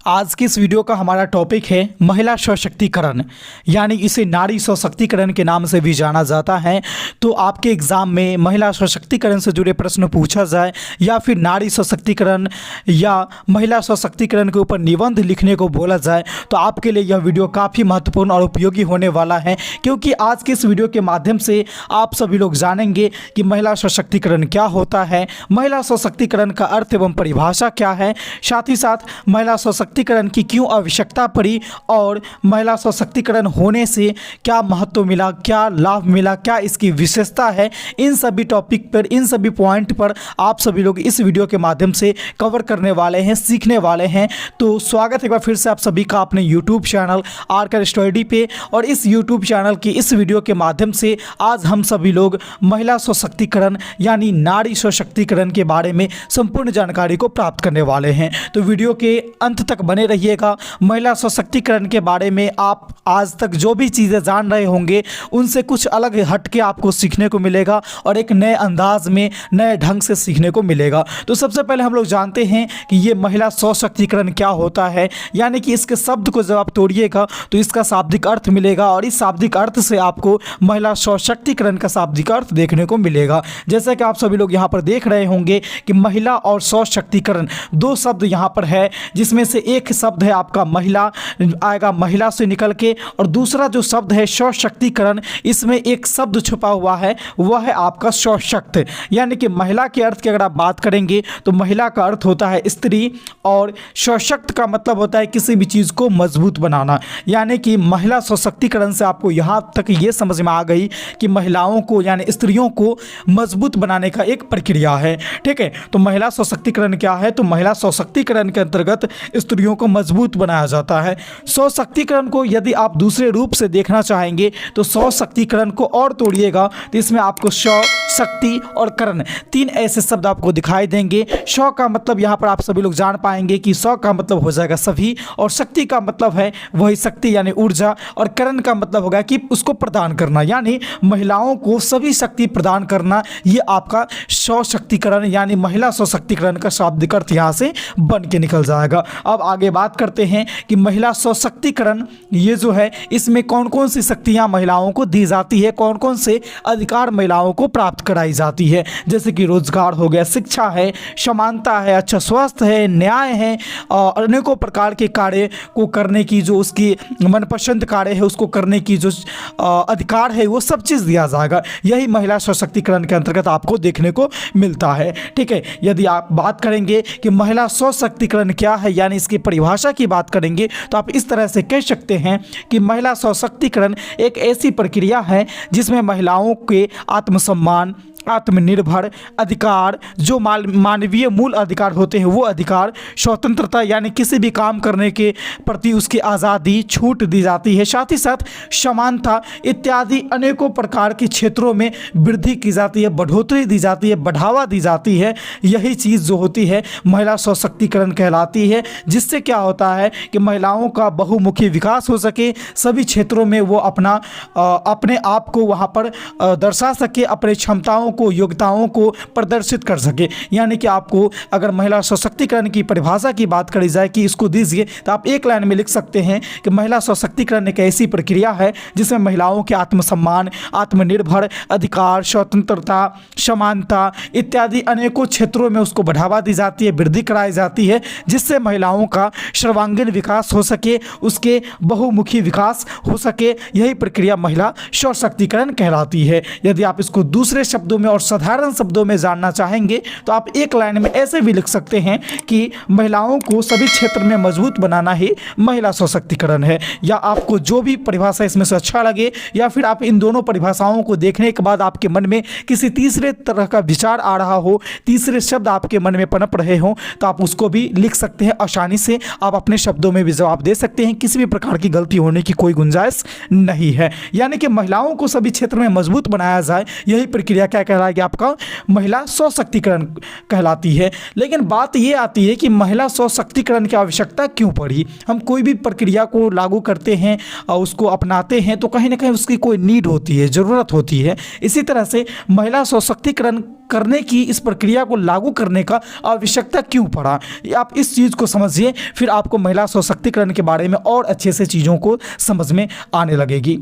आज की इस वीडियो का हमारा टॉपिक है महिला सशक्तिकरण, यानी इसे नारी सशक्तिकरण के नाम से भी जाना जाता है। तो आपके एग्ज़ाम में महिला सशक्तिकरण से जुड़े प्रश्न पूछा जाए या फिर नारी सशक्तिकरण या महिला सशक्तिकरण के ऊपर निबंध लिखने को बोला जाए तो आपके लिए यह वीडियो काफ़ी महत्वपूर्ण और उपयोगी होने वाला है, क्योंकि आज के इस वीडियो के माध्यम से आप सभी लोग जानेंगे कि महिला सशक्तिकरण क्या होता है, महिला सशक्तिकरण का अर्थ एवं परिभाषा क्या है, साथ ही साथ महिला सशक्तिकरण की क्यों आवश्यकता पड़ी और महिला सशक्तिकरण होने से क्या महत्व मिला, क्या लाभ मिला, क्या इसकी विशेषता है। इन सभी टॉपिक पर, इन सभी पॉइंट पर आप सभी लोग इस वीडियो के माध्यम से कवर करने वाले हैं, सीखने वाले हैं। तो स्वागत है एक बार फिर से आप सभी का अपने यूट्यूब चैनल आर्कर स्टडी पे। और इस यूट्यूब चैनल की इस वीडियो के माध्यम से आज हम सभी लोग महिला सशक्तिकरण यानी नारी सशक्तिकरण के बारे में संपूर्ण जानकारी को प्राप्त करने वाले हैं। तो वीडियो के अंत तक बने रहिएगा। महिला सशक्तिकरण के बारे में आप आज तक जो भी चीज़ें जान रहे होंगे उनसे कुछ अलग हट के आपको सीखने को मिलेगा और एक नए अंदाज में, नए ढंग से सीखने को मिलेगा। तो सबसे पहले हम लोग जानते हैं कि ये महिला सशक्तिकरण क्या होता है, यानी कि इसके शब्द को जब आप तोड़िएगा तो इसका शाब्दिक अर्थ मिलेगा और इस शाब्दिक अर्थ से आपको महिला सशक्तिकरण का शाब्दिक अर्थ देखने को मिलेगा। जैसे कि आप सभी लोग यहाँ पर देख रहे होंगे कि महिला और सशक्तिकरण दो शब्द यहाँ पर है, जिसमें से एक शब्द है आपका महिला आएगा, महिला से निकल के, और दूसरा जो शब्द है सशक्तिकरण, इसमें एक शब्द छुपा हुआ है, वह है आपका सशक्त। यानी कि महिला के अर्थ की अगर आप बात करेंगे तो महिला का अर्थ होता है स्त्री और सशक्त का मतलब होता है किसी भी चीज़ को मजबूत बनाना। यानी कि महिला सशक्तिकरण से आपको यहाँ तक ये समझ में आ गई कि महिलाओं को यानी स्त्रियों को मजबूत बनाने का एक प्रक्रिया है। ठीक है, तो महिला सशक्तिकरण क्या है? तो महिला सशक्तिकरण के अंतर्गत स्त्रियों को मजबूत बनाया जाता है। सशक्तिकरण को यदि आप दूसरे रूप से देखना चाहेंगे तो सशक्तिकरण को और तोड़िएगा तो इसमें आपको स, शक्ति और करण तीन ऐसे शब्द आपको दिखाई देंगे। स का मतलब यहाँ पर आप सभी लोग जान पाएंगे कि स का मतलब हो जाएगा सभी, और शक्ति का मतलब है वही शक्ति यानी ऊर्जा, और करण का मतलब होगा कि उसको प्रदान करना, यानी महिलाओं को सभी शक्ति प्रदान करना। ये आपका सशक्तिकरण यानी महिला सशक्तिकरण का शाब्दिक अर्थ यहाँ से बन के निकल जाएगा। अब आगे बात करते हैं कि महिला सशक्तिकरण ये जो है इसमें कौन कौन सी शक्तियाँ महिलाओं को दी जाती है, कौन कौन से अधिकार महिलाओं को प्राप्त कराई जाती है। जैसे कि रोजगार हो गया, शिक्षा है, समानता है, अच्छा स्वास्थ्य है, न्याय है, और अनेकों प्रकार के कार्य को करने की जो उसकी मनपसंद कार्य है उसको करने की जो अधिकार है वो सब चीज़ दिया जाएगा। यही महिला सशक्तिकरण के अंतर्गत आपको देखने को मिलता है। ठीक है, यदि आप बात करेंगे कि महिला सशक्तिकरण क्या है यानी इसकी परिभाषा की बात करेंगे तो आप इस तरह से कह सकते हैं कि महिला सशक्तिकरण एक ऐसी प्रक्रिया है जिसमें महिलाओं के आत्मसम्मान, आत्मनिर्भर अधिकार, जो मानवीय मूल अधिकार होते हैं वो अधिकार, स्वतंत्रता यानी किसी भी काम करने के प्रति उसकी आज़ादी, छूट दी जाती है, साथ ही साथ समानता इत्यादि अनेकों प्रकार के क्षेत्रों में वृद्धि की जाती है, बढ़ोतरी दी जाती है, बढ़ावा दी जाती है। यही चीज़ जो होती है महिला सशक्तिकरण कहलाती है, जिससे क्या होता है कि महिलाओं का बहुमुखी विकास हो सके, सभी क्षेत्रों में वो अपने आप को वहाँ पर दर्शा सके, अपने क्षमताओं को, योग्यताओं को प्रदर्शित कर सके। यानी कि आपको अगर महिला सशक्तिकरण की परिभाषा की बात करी जाए कि इसको दीजिए तो आप एक लाइन में लिख सकते हैं कि महिला सशक्तिकरण एक ऐसी प्रक्रिया है जिसमें महिलाओं के आत्मसम्मान, आत्मनिर्भर अधिकार, स्वतंत्रता, समानता इत्यादि अनेकों क्षेत्रों में उसको बढ़ावा दी जाती है, वृद्धि कराई जाती है, जिससे महिलाओं का सर्वांगीण विकास हो सके, उसके बहुमुखी विकास हो सके। यही प्रक्रिया महिला सशक्तिकरण कहलाती है। यदि आप इसको दूसरे शब्दों में और साधारण शब्दों में जानना चाहेंगे तो आप एक लाइन में ऐसे भी लिख सकते हैं कि महिलाओं को सभी क्षेत्र में मजबूत बनाना ही महिला सशक्तिकरण है। या आपको जो भी परिभाषा इसमें से अच्छा लगे, या फिर आप इन दोनों परिभाषाओं को देखने के बाद आपके मन में किसी तीसरे तरह का विचार आ रहा हो, तीसरे शब्द आपके मन में पनप रहे हों, तो आप उसको भी लिख सकते हैं आसानी से। आप अपने शब्दों में भी जवाब दे सकते हैं, किसी भी प्रकार की गलती होने की कोई गुंजाइश नहीं है। यानी कि महिलाओं को सभी क्षेत्र में मजबूत बनाया जाए, यही प्रक्रिया क्या कहलाएगा आपका महिला सशक्तिकरण कहलाती है। लेकिन बात ये आती है कि महिला सशक्तिकरण की आवश्यकता क्यों पड़ी। हम कोई भी प्रक्रिया को लागू करते हैं और उसको अपनाते हैं तो कहीं ना कहीं उसकी कोई नीड होती है, ज़रूरत होती है। इसी तरह से महिला सशक्तिकरण करने की, इस प्रक्रिया को लागू करने का आवश्यकता क्यों पड़ा, आप इस चीज़ को समझिए, फिर आपको महिला सशक्तिकरण के बारे में और अच्छे से चीज़ों को समझ में आने लगेगी।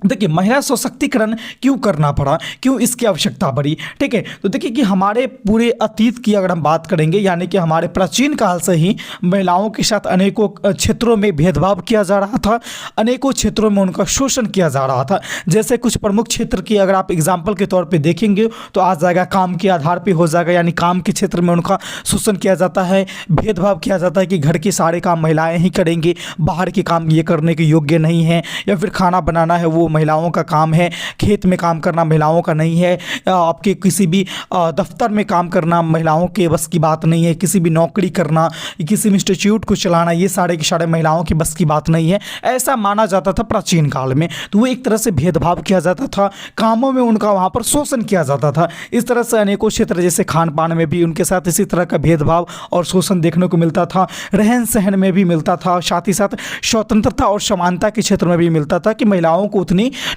देखिए, महिला सशक्तिकरण क्यों करना पड़ा, क्यों इसकी आवश्यकता पड़ी। ठीक है, तो देखिए कि हमारे पूरे अतीत की अगर हम बात करेंगे, यानी कि हमारे प्राचीन काल से ही महिलाओं के साथ अनेकों क्षेत्रों में भेदभाव किया जा रहा था, अनेकों क्षेत्रों में उनका शोषण किया जा रहा था। जैसे कुछ प्रमुख क्षेत्र की अगर आप एग्जाम्पल के तौर पर देखेंगे तो आ जाएगा, काम के आधार पर हो जाएगा, यानी काम के क्षेत्र में उनका शोषण किया जाता है, भेदभाव किया जाता है कि घर के सारे काम महिलाएँ ही करेंगी, बाहर के काम ये करने के योग्य नहीं है, या फिर खाना बनाना है वो महिलाओं का काम है, खेत में काम करना महिलाओं का नहीं है, आपके किसी भी दफ्तर में काम करना महिलाओं के बस की बात नहीं है, किसी भी नौकरी करना, किसी भी इंस्टीट्यूट को चलाना, ये सारे के सारे महिलाओं की बस की बात नहीं है, ऐसा माना जाता था प्राचीन काल में। तो वो एक तरह से भेदभाव किया जाता था, कामों में उनका वहाँ पर शोषण किया जाता था। इस तरह से अनेकों क्षेत्र, जैसे खान पान में भी उनके साथ इसी तरह का भेदभाव और शोषण देखने को मिलता था, रहन सहन में भी मिलता था, साथ ही साथ स्वतंत्रता और समानता के क्षेत्र में भी मिलता था कि महिलाओं को उतनी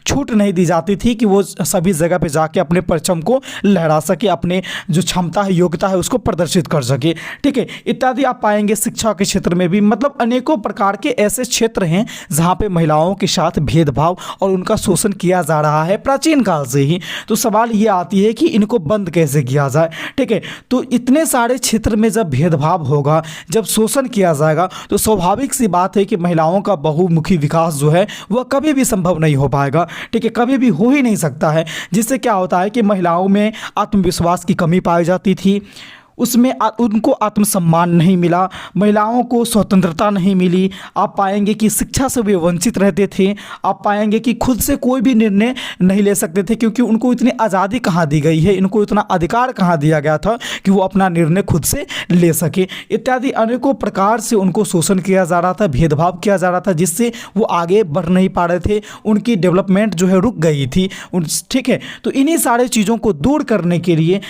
छूट नहीं दी जाती थी कि वो सभी जगह पे जाके अपने परचम को लहरा सके, अपने जो क्षमता है, योग्यता है, उसको प्रदर्शित कर सके। ठीक है, इत्यादि आप पाएंगे। शिक्षा के क्षेत्र में भी, मतलब अनेकों प्रकार के ऐसे क्षेत्र हैं जहाँ पे महिलाओं के साथ भेदभाव और उनका शोषण किया जा रहा है प्राचीन काल से ही। तो सवाल ये आती है कि इनको बंद कैसे किया जाए। ठीक है, तो इतने सारे क्षेत्र में जब भेदभाव होगा, जब शोषण किया जाएगा, तो स्वाभाविक सी बात है कि महिलाओं का बहुमुखी विकास जो है वह कभी भी संभव नहीं हो पाएगा। ठीक है, कभी भी हो ही नहीं सकता है। जिससे क्या होता है कि महिलाओं में आत्मविश्वास की कमी पाई जाती थी, उसमें उनको आत्मसम्मान नहीं मिला, महिलाओं को स्वतंत्रता नहीं मिली। आप पाएंगे कि शिक्षा से वे वंचित रहते थे। आप पाएंगे कि खुद से कोई भी निर्णय नहीं ले सकते थे, क्योंकि उनको इतनी आज़ादी कहाँ दी गई है, इनको इतना अधिकार कहाँ दिया गया था कि वो अपना निर्णय खुद से ले सके। इत्यादि अनेकों प्रकार से उनको शोषण किया जा रहा था, भेदभाव किया जा रहा था, जिससे वो आगे बढ़ नहीं पा रहे थे, उनकी डेवलपमेंट जो है रुक गई थी। ठीक है, तो इन्हीं सारे चीज़ों को दूर करने के लिए,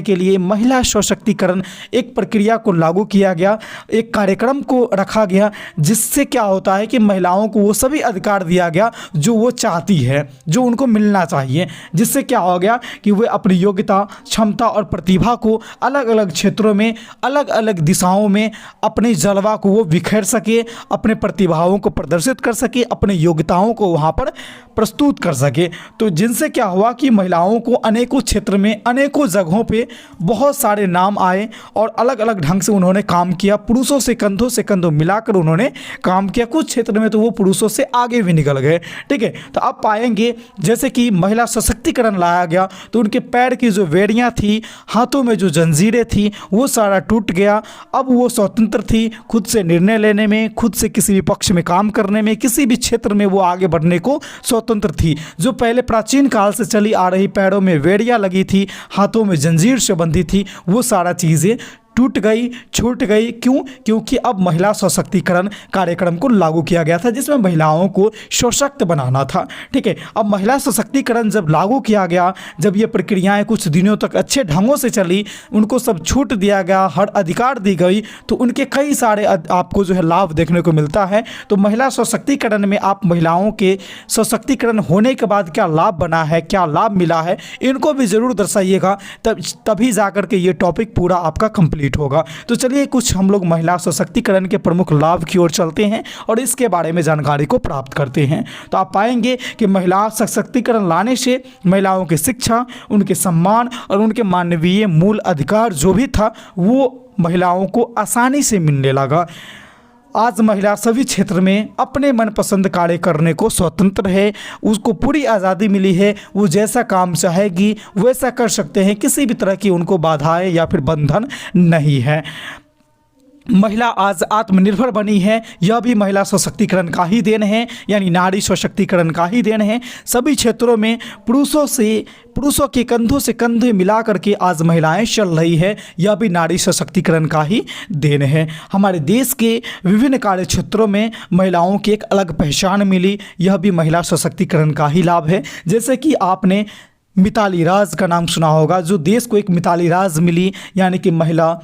के लिए महिला सशक्तिकरण एक प्रक्रिया को लागू किया गया, एक कार्यक्रम को रखा गया, जिससे क्या होता है कि महिलाओं को वो सभी अधिकार दिया गया जो वो चाहती है, जो उनको मिलना चाहिए। जिससे क्या हो गया कि वे अपनी योग्यता, क्षमता और प्रतिभा को अलग अलग क्षेत्रों में, अलग अलग दिशाओं में अपने जलवा को वो बिखेर सके, अपने प्रतिभाओं को प्रदर्शित कर सके, अपने योग्यताओं को वहाँ पर प्रस्तुत कर सके। तो जिनसे क्या हुआ कि महिलाओं को अनेकों क्षेत्र में, अनेकों जगहों पे बहुत सारे नाम आए और अलग अलग ढंग से उन्होंने काम किया। पुरुषों से कंधों मिलाकर उन्होंने काम किया। कुछ क्षेत्र में तो वो पुरुषों से आगे भी निकल गए। ठीक है, तो आप पाएंगे जैसे कि महिला सशक्तिकरण लाया गया तो उनके पैर की जो बेड़ियां थी, हाथों में जो जंजीरें थी, वो सारा टूट गया। अब वो स्वतंत्र थी, खुद से निर्णय लेने में, खुद से किसी भी पक्ष में काम करने में, किसी भी क्षेत्र में वो आगे बढ़ने को स्वतंत्र थी। जो पहले प्राचीन काल से चली आ रही पैरों में बेड़ियां लगी थी, हाथों में जंजीर से बंधी थी, वो सारा चीज़ें टूट गई, छूट गई। क्यों? क्योंकि अब महिला सशक्तिकरण कार्यक्रम को लागू किया गया था, जिसमें महिलाओं को सशक्त बनाना था। ठीक है, अब महिला सशक्तिकरण जब लागू किया गया, जब ये प्रक्रियाएं कुछ दिनों तक अच्छे ढंगों से चली, उनको सब छूट दिया गया, हर अधिकार दी गई, तो उनके कई सारे आपको जो है लाभ देखने को मिलता है। तो महिला सशक्तिकरण में आप महिलाओं के सशक्तिकरण होने के बाद क्या लाभ बना है, क्या लाभ मिला है, इनको भी ज़रूर दर्शाइएगा, तभी जाकर के ये टॉपिक पूरा आपका कंप्लीट होगा। तो चलिए कुछ हम लोग महिला सशक्तिकरण के प्रमुख लाभ की ओर चलते हैं और इसके बारे में जानकारी को प्राप्त करते हैं। तो आप पाएंगे कि महिला सशक्तिकरण लाने से महिलाओं की शिक्षा, उनके सम्मान और उनके मानवीय मूल अधिकार जो भी था वो महिलाओं को आसानी से मिलने लगा। आज महिला सभी क्षेत्र में अपने मनपसंद कार्य करने को स्वतंत्र है, उसको पूरी आज़ादी मिली है। वो जैसा काम चाहेगी वैसा कर सकते हैं, किसी भी तरह की उनको बाधाएं या फिर बंधन नहीं है। महिला आज आत्मनिर्भर बनी है, यह भी महिला सशक्तिकरण का ही देन है, यानी नारी सशक्तिकरण का ही देन है। सभी क्षेत्रों में पुरुषों के कंधों से कंधे मिला करके आज महिलाएं चल रही है, यह भी नारी सशक्तिकरण का ही देन है। हमारे देश के विभिन्न कार्य क्षेत्रों में महिलाओं की एक अलग पहचान मिली, यह भी महिला सशक्तिकरण का ही लाभ है। जैसे कि आपने मिताली राज का नाम सुना होगा, जो देश को एक मिताली राज मिली, यानी कि महिला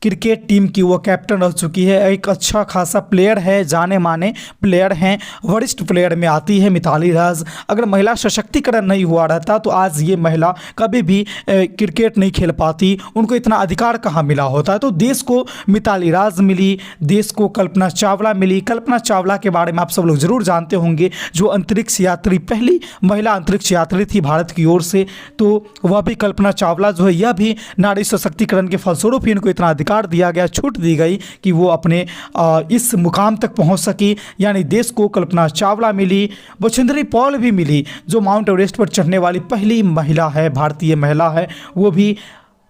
क्रिकेट टीम की वो कैप्टन रह चुकी है। एक अच्छा खासा प्लेयर है, जाने माने प्लेयर हैं, वरिष्ठ प्लेयर में आती है मिताली राज। अगर महिला सशक्तिकरण नहीं हुआ रहता तो आज ये महिला कभी भी क्रिकेट नहीं खेल पाती, उनको इतना अधिकार कहाँ मिला होता। तो देश को मिताली राज मिली, देश को कल्पना चावला मिली। कल्पना चावला के बारे में आप सब लोग जरूर जानते होंगे, जो अंतरिक्ष यात्री, पहली महिला अंतरिक्ष यात्री थी भारत की ओर से। तो वह भी कल्पना चावला जो है, यह भी नारी सशक्तिकरण के फलस्वरूप ही इनको इतना दिया गया, छूट दी गई कि वो अपने इस मुकाम तक पहुंच सकी। यानी देश को कल्पना चावला मिली। बछेंद्री पॉल भी मिली, जो माउंट एवरेस्ट पर चढ़ने वाली पहली महिला है, भारतीय महिला है। वो भी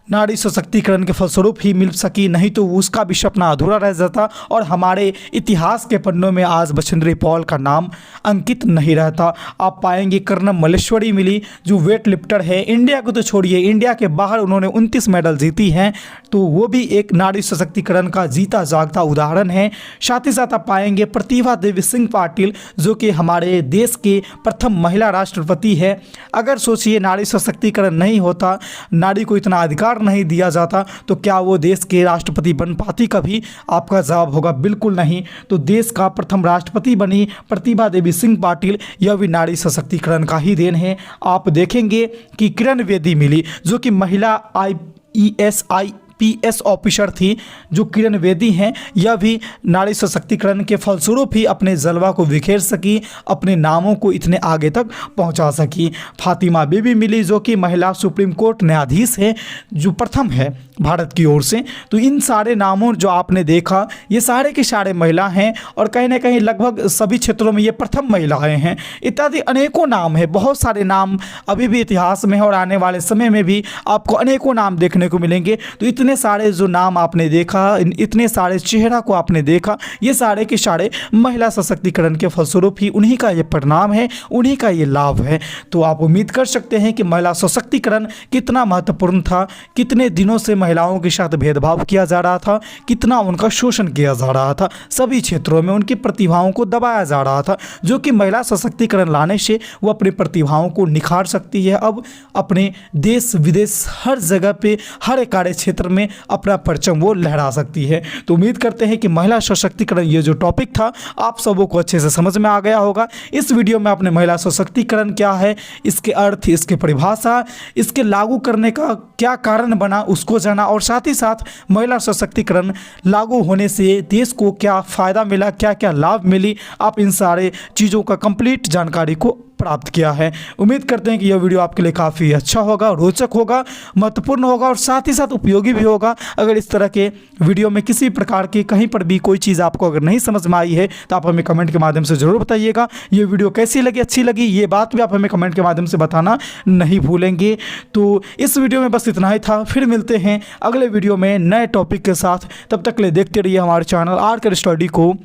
नारी सशक्तिकरण के फलस्वरूप ही मिल सकी, नहीं तो उसका भी सपना अधूरा रह जाता और हमारे इतिहास के पन्नों में आज बछेंद्री पॉल का नाम अंकित नहीं रहता। आप पाएंगे कर्णम मल्लेश्वरी मिली, जो वेट लिफ्टर है। इंडिया को तो छोड़िए, इंडिया के बाहर उन्होंने 29 मेडल जीती हैं, तो वो भी एक नारी सशक्तिकरण का जीता जागता उदाहरण है। साथ ही साथ आप पाएंगे प्रतिभा देवी सिंह पाटिल, जो कि हमारे देश के प्रथम महिला राष्ट्रपति है। अगर सोचिए नारी सशक्तिकरण नहीं होता, नारी को इतना अधिकार नहीं दिया जाता, तो क्या वो देश के राष्ट्रपति बन पाती कभी? आपका जवाब होगा बिल्कुल नहीं। तो देश का प्रथम राष्ट्रपति बनी प्रतिभा देवी सिंह पाटिल, यह भी नारी सशक्तिकरण का ही देन है। आप देखेंगे कि किरण बेदी मिली, जो कि महिला IPS ऑफिसर थी, जो किरण बेदी हैं। यह भी नारी सशक्तिकरण के फलस्वरूप ही अपने जलवा को बिखेर सकी, अपने नामों को इतने आगे तक पहुंचा सकी। फातिमा बीबी मिली, जो कि महिला सुप्रीम कोर्ट न्यायाधीश है, जो प्रथम है भारत की ओर से। तो इन सारे नामों जो आपने देखा, ये सारे के सारे महिला हैं और कहीं ना कहीं लगभग सभी क्षेत्रों में ये प्रथम महिलाएं हैं। इत्यादि अनेकों नाम है, बहुत सारे नाम अभी भी इतिहास में है और आने वाले समय में भी आपको अनेकों नाम देखने को मिलेंगे। तो इतने सारे जो नाम आपने देखा, इतने सारे चेहरा को आपने देखा, ये सारे के सारे महिला सशक्तिकरण के फलस्वरूप ही उन्हीं का ये परिणाम है, उन्हीं का ये लाभ है। तो आप उम्मीद कर सकते हैं कि महिला सशक्तिकरण कितना महत्वपूर्ण था, कितने दिनों से महिलाओं के साथ भेदभाव किया जा रहा था, कितना उनका शोषण किया जा रहा था, सभी क्षेत्रों में उनकी प्रतिभाओं को दबाया जा रहा था, जो कि महिला सशक्तिकरण लाने से वो अपनी प्रतिभाओं को निखार सकती है। अब अपने देश विदेश हर जगह पे, हर एक कार्य क्षेत्र में अपना परचम वो लहरा सकती है। तो उम्मीद करते हैं कि महिला सशक्तिकरण ये जो टॉपिक था आप सबों को अच्छे से समझ में आ गया होगा। इस वीडियो में आपने महिला सशक्तिकरण क्या है, इसके अर्थ, इसके परिभाषा, इसके लागू करने का क्या कारण बना, उसको जाना, और साथ ही साथ महिला सशक्तिकरण लागू होने से देश को क्या फ़ायदा मिला, क्या क्या लाभ मिली, आप इन सारे चीज़ों का कंप्लीट जानकारी को प्राप्त किया है। उम्मीद करते हैं कि यह वीडियो आपके लिए काफ़ी अच्छा होगा, रोचक होगा, महत्वपूर्ण होगा और साथ ही साथ उपयोगी भी होगा। अगर इस तरह के वीडियो में किसी प्रकार की कहीं पर भी कोई चीज़ आपको अगर नहीं समझ में आई है तो आप हमें कमेंट के माध्यम से ज़रूर बताइएगा। ये वीडियो कैसी लगी, अच्छी लगी, ये बात भी आप हमें कमेंट के माध्यम से बताना नहीं भूलेंगे। तो इस वीडियो में बस इतना ही था, फिर मिलते हैं अगले वीडियो में नए टॉपिक के साथ। तब तक ले देखते रहिए हमारे चैनल आर्कर स्टडी को।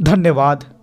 धन्यवाद।